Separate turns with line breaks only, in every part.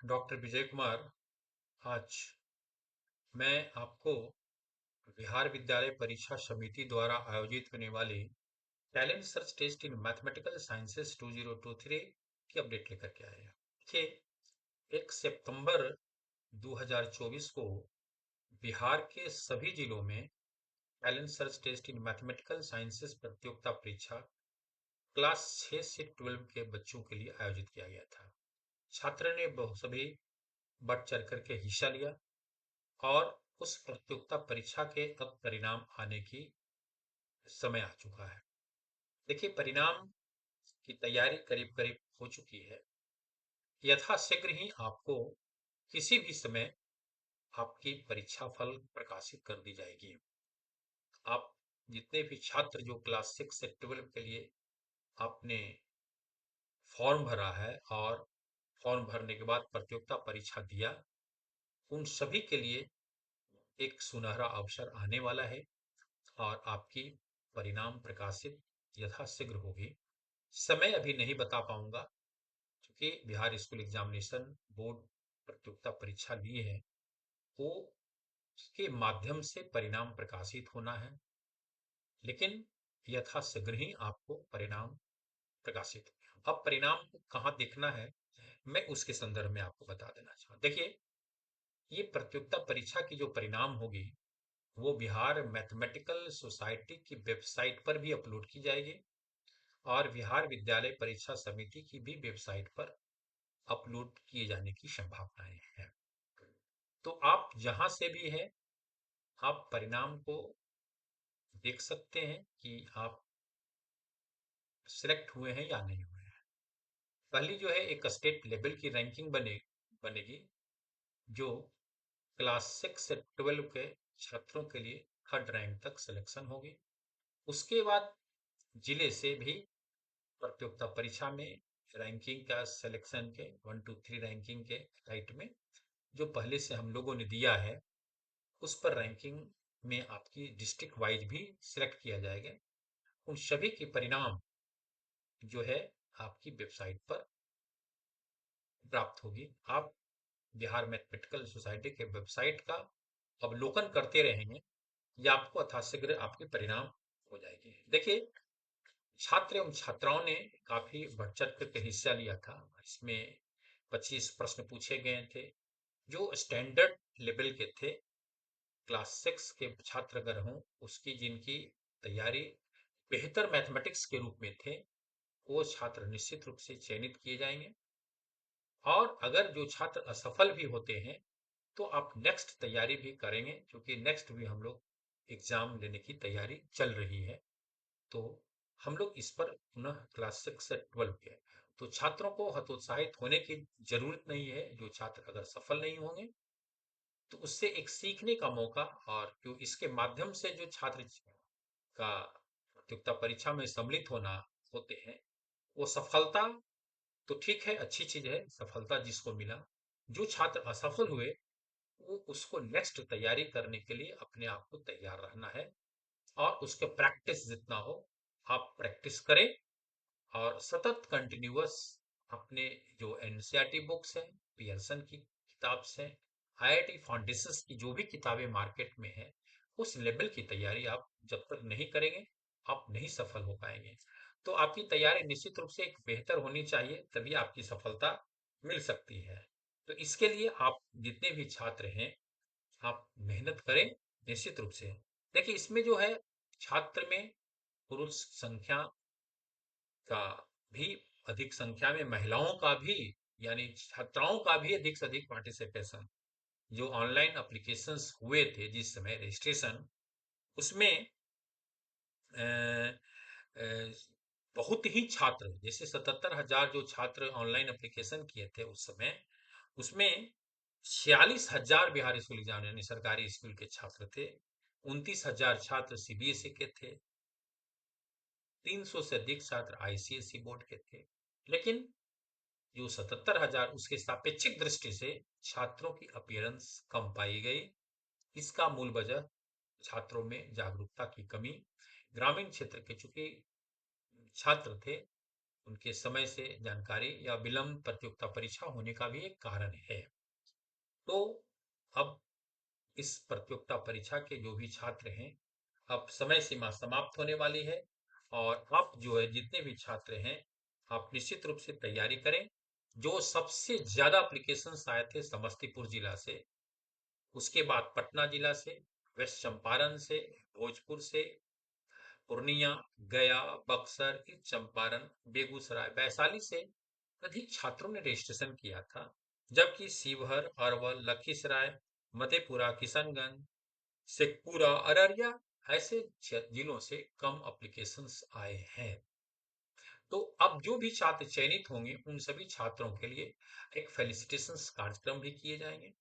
Doctor Vijay Kumar. आज मैं आपको बिहार विद्यालय परीक्षा समिति द्वारा आयोजित होने वाले talent search test in mathematical sciences 2023 की अपडेट लेकर के आए हैं। देखिए, 1 सितंबर 2024 को बिहार के सभी जिलों में talent search test in mathematical sciences प्रतियोगिता परीक्षा क्लास 6 से 12 के बच्चों के लिए आयोजित किया गया था। छात्र ने सभी बढ़ चढ़ करके हिस्सा लिया और उस प्रतियोगिता परीक्षा के अब परिणाम आने की समय आ चुका है। देखिए, परिणाम की तैयारी करीब करीब हो चुकी है। यथाशीघ्र ही आपको किसी भी समय आपकी परीक्षा फल प्रकाशित कर दी जाएगी। आप जितने भी छात्र जो क्लास 6 से 12 के लिए आपने फॉर्म भरा है और फॉर्म भरने के बाद प्रतियोगिता परीक्षा दिया, उन सभी के लिए एक सुनहरा अवसर आने वाला है और आपकी परिणाम प्रकाशित यथाशीघ्र होगी। समय अभी नहीं बता पाऊंगा क्योंकि बिहार स्कूल एग्जामिनेशन बोर्ड प्रतियोगिता परीक्षा लिए है, वो उसके माध्यम से परिणाम प्रकाशित होना है, लेकिन यथाशीघ्र ही आपको परिणाम प्रकाशित होगा। अब परिणाम को कहाँ देखना है, मैं उसके संदर्भ में आपको बता देना चाहूँ। देखिए, ये प्रतियोगिता परीक्षा की जो परिणाम होगी वो बिहार मैथमेटिकल सोसाइटी की वेबसाइट पर भी अपलोड की जाएगी और बिहार विद्यालय परीक्षा समिति की भी वेबसाइट पर अपलोड किए जाने की संभावनाएं हैं। तो आप जहां से भी है, आप परिणाम को देख सकते हैं कि आप सिलेक्ट हुए हैं या नहीं हुए हैं। पहली जो है, एक स्टेट लेवल की रैंकिंग बनेगी जो क्लास 6 से 12 के छात्रों के लिए थर्ड रैंक तक सिलेक्शन होगी। उसके बाद जिले से भी प्रतियोगिता परीक्षा में रैंकिंग का सिलेक्शन के 1 2 3 रैंकिंग के राइट में जो पहले से हम लोगों ने दिया है, उस पर रैंकिंग में आपकी डिस्ट्रिक्ट वाइज भी सिलेक्ट किया जाएगा। उन सभी के परिणाम जो है आपकी वेबसाइट पर प्राप्त होगी। आप बिहार मैथमेटिकल सोसाइटी के वेबसाइट का अवलोकन करते रहेंगे या आपको यथाशीघ्र आपके परिणाम हो जाएंगे। देखिए, छात्र एवं छात्राओं ने काफी बढ़ चढ़ करके हिस्सा लिया था। इसमें 25 प्रश्न पूछे गए थे जो स्टैंडर्ड लेवल के थे। क्लास 6 के छात्र अगर हों, उसकी जिनकी तैयारी बेहतर मैथमेटिक्स के रूप में थे, वो छात्र निश्चित रूप से चयनित किए जाएंगे। और अगर जो छात्र असफल भी होते हैं तो आप नेक्स्ट तैयारी भी करेंगे, क्योंकि नेक्स्ट भी हम लोग एग्जाम लेने की तैयारी चल रही है। तो हम लोग इस पर पुनः क्लास 6 से 12 के, तो छात्रों को हतोत्साहित होने की जरूरत नहीं है। जो छात्र अगर सफल नहीं होंगे तो उससे एक सीखने का मौका, और जो इसके माध्यम से जो छात्र का प्रतियोगिता परीक्षा में सम्मिलित होना होते हैं, वो सफलता तो ठीक है, अच्छी चीज है सफलता जिसको मिला। जो छात्र असफल हुए, वो उसको नेक्स्ट तैयारी करने के लिए अपने आप को तैयार रहना है और उसके प्रैक्टिस जितना हो आप प्रैक्टिस करें। और सतत कंटिन्यूअस अपने जो एनसीईआरटी बुक्स हैं, पियर्सन की किताब से, आईआईटी फाउंडेशन की जो भी किताबें मार्केट में है, उस लेवल की तैयारी आप जब तक नहीं करेंगे, आप नहीं सफल हो पाएंगे। तो आपकी तैयारी निश्चित रूप से एक बेहतर होनी चाहिए, तभी आपकी सफलता मिल सकती है। तो इसके लिए आप जितने भी छात्र हैं, आप मेहनत करें निश्चित रूप से। देखिए, इसमें जो है छात्र में पुरुष संख्या का भी अधिक संख्या में, महिलाओं का भी, यानी छात्राओं का भी अधिक से अधिक पार्टिसिपेशन। जो ऑनलाइन एप्लीकेशंस हुए थे जिस समय रजिस्ट्रेशन, उसमें अ, अ, बहुत ही छात्र, जैसे 77,000 जो छात्र ऑनलाइन एप्लीकेशन किए थे उस समय, उसमें 46,000 बिहार स्कूल एग्जाम यानी सरकारी स्कूल के छात्र थे। 29,000 छात्र सीबीएसई के थे। 300 से अधिक छात्र आईसीएसई बोर्ड के थे। लेकिन जो 77,000, उसके सापेक्षिक दृष्टि से छात्रों की अपीयरेंस कम पाई गई। इसका मूल वजह छात्रों में जागरूकता की कमी, ग्रामीण क्षेत्र के चूंकि छात्र थे, उनके समय से जानकारी या विलंब प्रतियोगिता परीक्षा होने का भी एक कारण है। तो अब इस प्रतियोगिता परीक्षा के जो भी छात्र हैं, अब समय सीमा समाप्त होने वाली है और आप जो है जितने भी छात्र हैं, आप निश्चित रूप से तैयारी करें। जो सबसे ज्यादा एप्लीकेशन आए थे समस्तीपुर जिला से, उसके बाद पटना जिला से, वेस्ट चंपारण से, भोजपुर से, पूर्णिया, गया, बक्सर, चंपारण, बेगूसराय, वैशाली से अधिक छात्रों ने रजिस्ट्रेशन किया था, जबकि शिवहर, अरवल, लखीसराय, मधेपुरा, किशनगंज, शेखपुरा, अररिया ऐसे जिलों से कम एप्लीकेशंस आए हैं। तो अब जो भी छात्र चयनित होंगे उन सभी छात्रों के लिए एक फेलिसिटेशन कार्यक्रम भी किए जाएंगे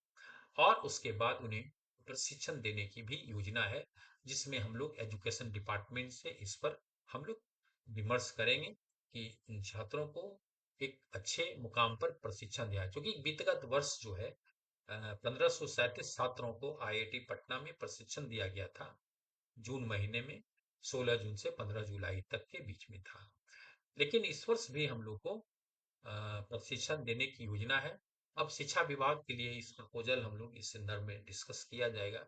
और उसके बाद उन्हें प्रशिक्षण देने की भी योजना है, जिसमें हम लोग एजुकेशन डिपार्टमेंट से इस पर हम लोग विमर्श करेंगे कि इन छात्रों को एक अच्छे मुकाम पर प्रशिक्षण दिया है, क्योंकि विगत वर्ष जो है 1537 छात्रों को आईआईटी पटना में प्रशिक्षण दिया गया था जून महीने में, 16 जून से 15 जुलाई तक के बीच में था। लेकिन इस वर्ष भी हम लोग को प्रशिक्षण देने की योजना है। अब शिक्षा विभाग के लिए इस प्रपोजल हम लोग इस संदर्भ में डिस्कस किया जाएगा।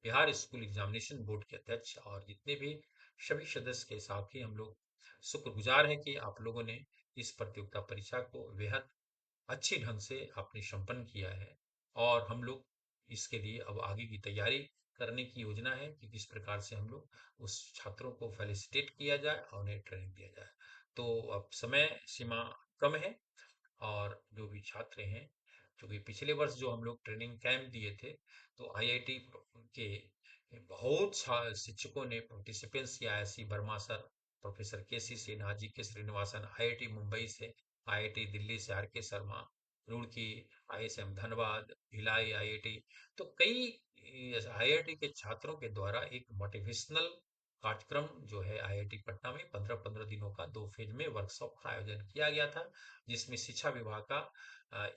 बिहार स्कूल एग्जामिनेशन बोर्ड के अध्यक्ष और जितने भी सभी सदस्य के साथ ही हम लोग शुक्रगुजार हैं कि आप लोगों ने इस प्रतियोगिता परीक्षा को बेहद अच्छी ढंग से आपने संपन्न किया है और हम लोग इसके लिए अब आगे की तैयारी करने की योजना है कि किस प्रकार से हम लोग उस छात्रों को फेलिसिटेट किया जाए और उन्हें ट्रेनिंग दिया जाए। तो अब समय सीमा कम है और जो भी छात्र हैं, क्योंकि पिछले वर्ष जो हम लोग ट्रेनिंग कैंप दिए थे, तो आईआईटी के बहुत शिक्षकों ने पार्टिसिपेंट्स किया। ऐसी वर्मा सर, प्रोफेसर के सी सिन्हा, जी के श्रीनिवासन, आईआईटी मुंबई से, आईआईटी दिल्ली से आर के शर्मा, रुड़की, आईएसएम धनबाद, भिलाई आईआईटी, तो कई आईआईटी के छात्रों के द्वारा एक मोटिवेशनल कार्यक्रम जो है आईआईटी पटना में 15-15 दिनों का 2 फेज में वर्कशॉप का आयोजन किया गया था, जिसमें शिक्षा विभाग का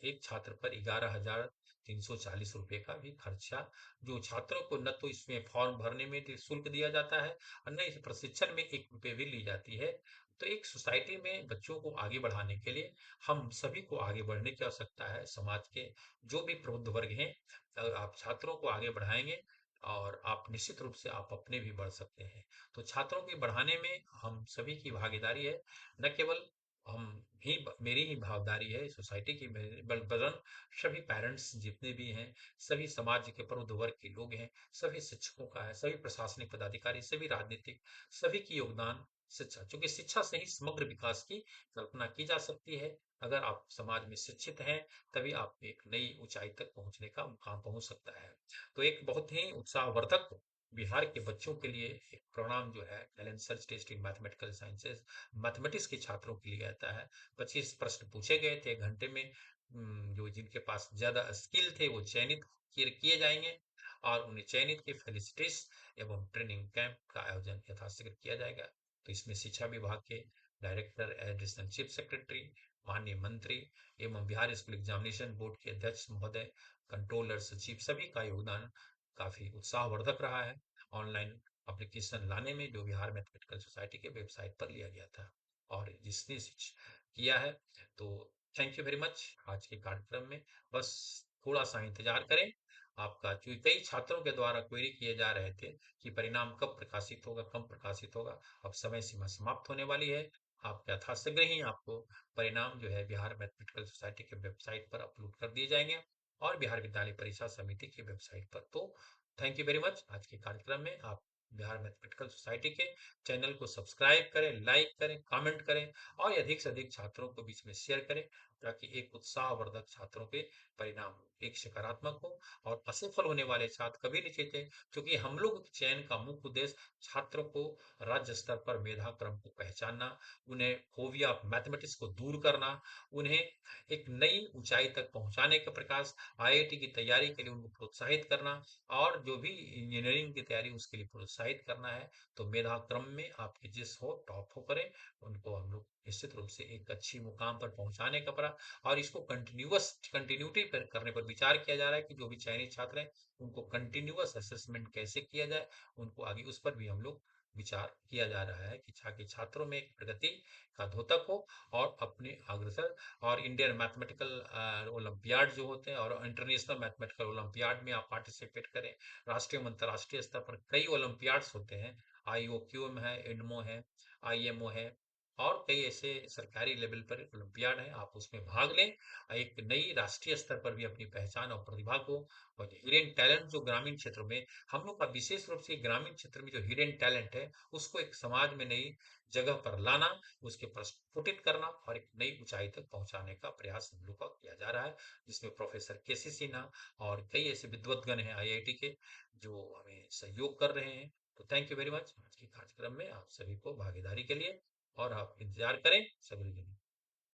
एक छात्र पर 11,340 रुपए का भी खर्चा, जो छात्रों को न तो इसमें फॉर्म भरने में शुल्क दिया जाता है और न इस प्रशिक्षण में 1 रुपए भी ली जाती है। तो एक सोसाइटी में बच्चों को आगे बढ़ाने के लिए हम सभी को आगे बढ़ने की आवश्यकता है। समाज के जो भी प्रबुद्ध वर्ग हैं, आप छात्रों को आगे बढ़ाएंगे और आप निश्चित रूप से आप अपने भी बढ़ सकते हैं। तो छात्रों के बढ़ाने में हम सभी की भागीदारी है, न केवल हम ही, मेरी ही भागीदारी है, सोसाइटी की बल्कि सभी पेरेंट्स जितने भी हैं, सभी समाज के प्रबुद्ध वर्ग के लोग हैं, सभी शिक्षकों का है, सभी प्रशासनिक पदाधिकारी, सभी राजनीतिक, सभी की योगदान शिक्षा, क्योंकि शिक्षा से ही समग्र विकास की कल्पना की जा सकती है। अगर आप समाज में शिक्षित हैं, तभी आप एक नई ऊंचाई तक पहुंचने का मुकाम पहुंच सकता है। तो एक बहुत ही उत्साहवर्धक बिहार के बच्चों के लिए एक प्रोग्राम जो है talent search test in mathematical sciences, mathematics के छात्रों के लिए आता है। 25 प्रश्न पूछे गए थे, घंटे में जो जिनके पास ज्यादा स्किल थे वो चयनित किए किए जाएंगे और उन्हें चयनित के फेलिसिटेस एवं ट्रेनिंग कैंप का आयोजन यथाशीघ्र किया जाएगा। तो इसमें शिक्षा विभाग के डायरेक्टर, एडिशनल चीफ सेक्रेटरी, माननीय मंत्री एवं बिहार स्कूल एग्जामिनेशन बोर्ड के अध्यक्ष महोदय, कंट्रोलर, सचिव, सभी का योगदान काफी उत्साहवर्धक रहा है। ऑनलाइन एप्लीकेशन लाने में जो बिहार मैथमेटिकल सोसाइटी के वेबसाइट पर लिया गया था और जिसने किया है, तो थैंक यू वेरी मच। आज के कार्यक्रम में बस थोड़ा सा इंतजार करें आपका, जो कई छात्रों के द्वारा क्वेरी किए जा रहे थे कि परिणाम कब प्रकाशित होगा, कब प्रकाशित होगा, अब समय सीमा समाप्त होने वाली है। आप यथाशीघ्र ही आपको परिणाम जो है बिहार मैथमेटिकल सोसाइटी के वेबसाइट पर अपलोड कर दिए जाएंगे और बिहार विद्यालय परीक्षा समिति की वेबसाइट पर। तो थैंक यू वेरी मच। आज के कार्यक्रम में आप बिहार मैथमेटिकल सोसाइटी के चैनल को सब्सक्राइब करें, लाइक करें, कमेंट करें और अधिक से अधिक छात्रों को बीच में शेयर करें, ताकि एक उत्साहवर्धक छात्रों के परिणाम एक सकारात्मक हो और असफल होने वाले छात्र कभी नहीं चेते, क्योंकि हम लोग चयन का मुख्य उद्देश्य छात्रों को राज्य स्तर पर मेधा क्रम को पहचानना, उन्हें फोबिया ऑफ मैथमेटिक्स को दूर करना, उन्हें एक नई ऊंचाई तक पहुंचाने का प्रयास, आईआईटी की तैयारी के लिए उनको प्रोत्साहित करना और जो भी इंजीनियरिंग की तैयारी उसके लिए प्रोत्साहित करना है। तो मेधा क्रम में आपके जिस हो टॉप हो करें, उनको हम लोग निश्चित रूप से एक अच्छी मुकाम पर पहुंचाने का प्रयास, और इसको कंटिन्यूटी पर करने पर विचार किया जा रहा है कि जो भी चयनित छात्र हैं उनको कंटिन्यूअस असेसमेंट कैसे किया जाए, उनको आगे उस पर भी हम लोग विचार किया जा रहा है कि ताकि छात्रों में एक प्रगति का द्योतक हो और अपने अग्रसर और इंडियन मैथमेटिकल ओलंपियाड जो होते हैं और इंटरनेशनल मैथमेटिकल ओलंपियाड में आप पार्टिसिपेट करें। राष्ट्रीय अंतर्राष्ट्रीय स्तर पर कई ओलंपियाड्स होते हैं। आईओक्यूएम है, इडमो है, आईएमओ है और कई ऐसे सरकारी लेवल पर ओलंपियाड है। आप उसमें भाग लें, एक नई राष्ट्रीय स्तर पर भी अपनी पहचान और प्रतिभा को और हिडन टैलेंट जो ग्रामीण क्षेत्रों में हम लोग का विशेष रूप से ग्रामीण क्षेत्र में जो हिडन टैलेंट है उसको एक समाज में नई जगह पर लाना, उसके प्रस्फुटित करना और एक नई ऊंचाई तक पहुंचाने का प्रयास हम लोग का किया जा रहा है, जिसमें प्रोफेसर केसी सिन्हा और कई ऐसे विद्वतगण हैं आईआईटी के जो हमें सहयोग कर रहे हैं। तो थैंक यू वेरी मच आज के कार्यक्रम में आप सभी को भागीदारी के लिए और आप इंतजार करें सभी के लिए।